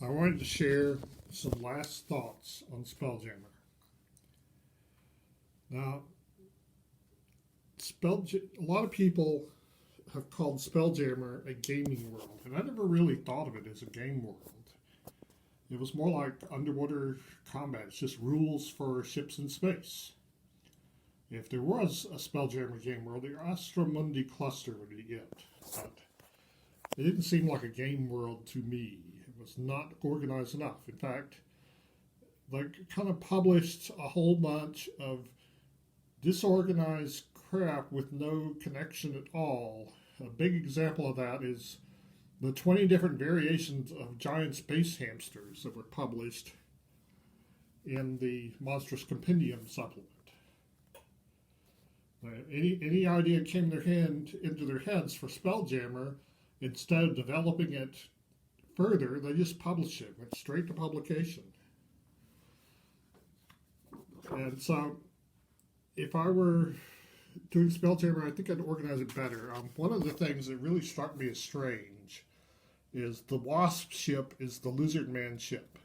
I wanted to share some last thoughts on Spelljammer. Now, a lot of people have called Spelljammer a gaming world, and I never really thought of it as a game world. It was more like underwater combat. It's just rules for ships in space. If there was a Spelljammer game world, the Astromundi cluster would be it. But it didn't seem like a game world to me. It was not organized enough. In fact, they kind of published a whole bunch of disorganized crap with no connection at all. A big example of that is the 20 different variations of giant space hamsters that were published in the Monstrous Compendium supplement. Any idea came into their heads for Spelljammer, instead of developing it further, they just published it, went straight to publication. And so, if I were doing Spelljammer, I think I'd organize it better. One of the things that really struck me as strange is the Wasp ship is the Lizardman ship.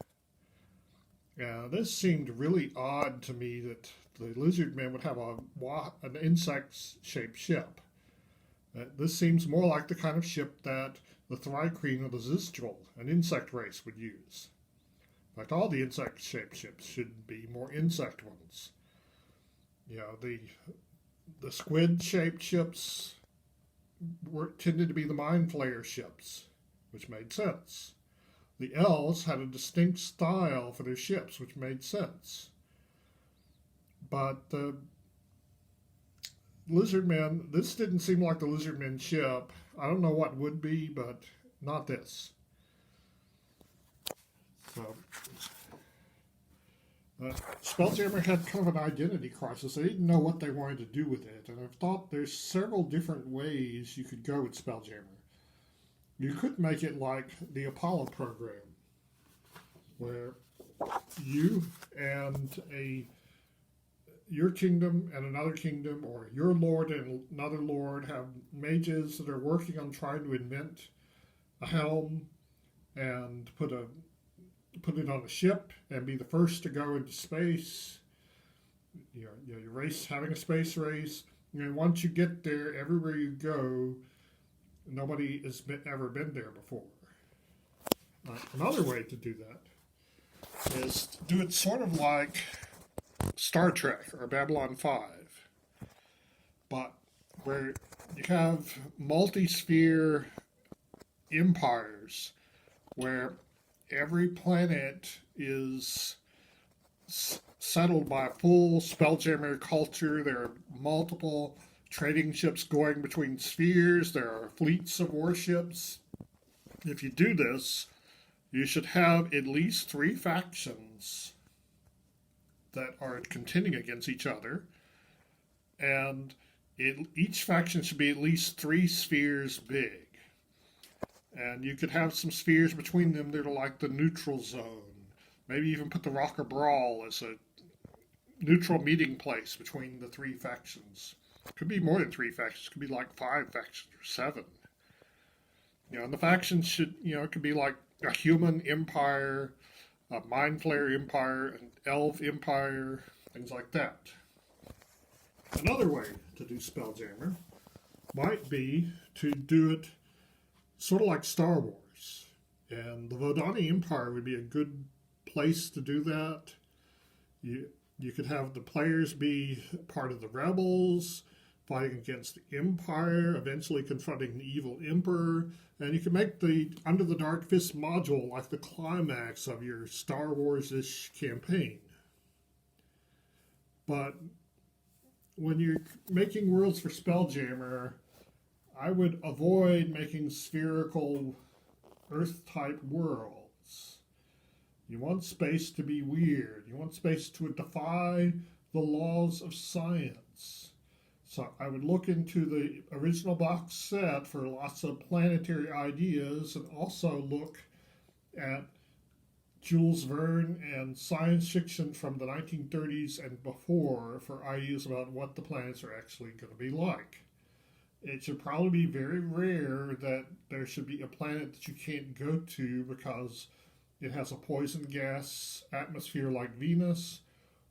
This seemed really odd to me that the Lizardman would have an insect-shaped ship. This seems more like the kind of ship that the Thri-kreen or the Zistral, an insect race, would use. In fact, all the insect-shaped ships should be more insect ones. The squid-shaped ships tended to be the Mind Flayer ships, which made sense. The elves had a distinct style for their ships, which made sense. But the Lizardman, this didn't seem like the Lizardman ship. I don't know what would be, but not this. So, Spelljammer had kind of an identity crisis. They didn't know what they wanted to do with it, and I've thought there's several different ways you could go with Spelljammer. You could make it like the Apollo program, where you and your kingdom and another kingdom, or your lord and another lord, have mages that are working on trying to invent a helm and put it on a ship and be the first to go into space. Your race, having a space race, and once you get there, everywhere you go, nobody has ever been there before. Another way to do that is to do it sort of like Star Trek or Babylon 5, but where you have multi-sphere empires where every planet is settled by a full Spelljammer culture. There are multiple trading ships going between spheres. There are fleets of warships. If you do this, you should have at least 3 factions that are contending against each other, and each faction should be at least 3 spheres big. And you could have some spheres between them that are like the neutral zone. Maybe even put the Rocker Brawl as a neutral meeting place between the 3 factions. Could be more than 3 factions. Could be like 5 factions or 7. And the factions should, it could be like a human empire, a Mind Flayer empire, an elf empire, things like that. Another way to do Spelljammer might be to do it sort of like Star Wars. And the Vodani Empire would be a good place to do that. You could have the players be part of the rebels, fighting against the Empire, eventually confronting the evil Emperor, and you can make the Under the Dark Fist module like the climax of your Star Wars-ish campaign. But when you're making worlds for Spelljammer, I would avoid making spherical Earth-type worlds. You want space to be weird. You want space to defy the laws of science. So I would look into the original box set for lots of planetary ideas, and also look at Jules Verne and science fiction from the 1930s and before for ideas about what the planets are actually going to be like. It should probably be very rare that there should be a planet that you can't go to because it has a poison gas atmosphere like Venus,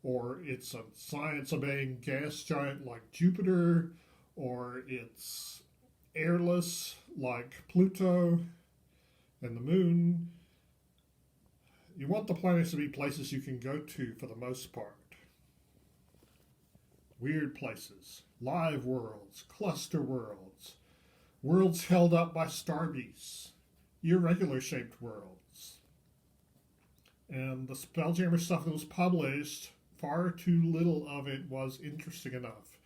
or it's a science-obeying gas giant like Jupiter, or it's airless like Pluto and the Moon. You want the planets to be places you can go to for the most part. Weird places, live worlds, cluster worlds, worlds held up by star beasts, irregular shaped worlds. And the Spelljammer stuff that was published, far too little of it was interesting enough.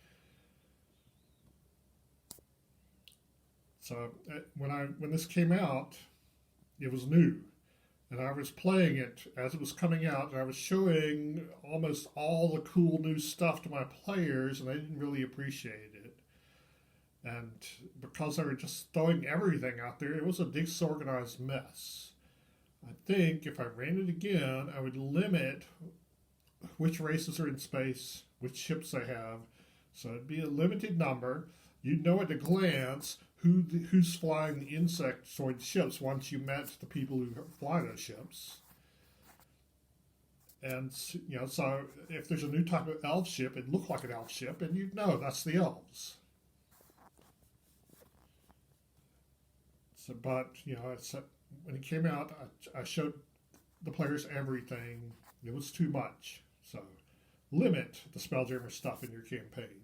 So when this came out, it was new. And I was playing it as it was coming out, and I was showing almost all the cool new stuff to my players, and they didn't really appreciate it. And because they were just throwing everything out there, it was a disorganized mess. I think if I ran it again, I would limit which races are in space, which ships they have. So it'd be a limited number. You'd know at a glance who's flying the insectoid ships once you met the people who fly those ships. And, so if there's a new type of elf ship, it'd look like an elf ship, and you'd know that's the elves. So, but, when it came out, I showed the players everything. It was too much. So limit the Spelljammer stuff in your campaign.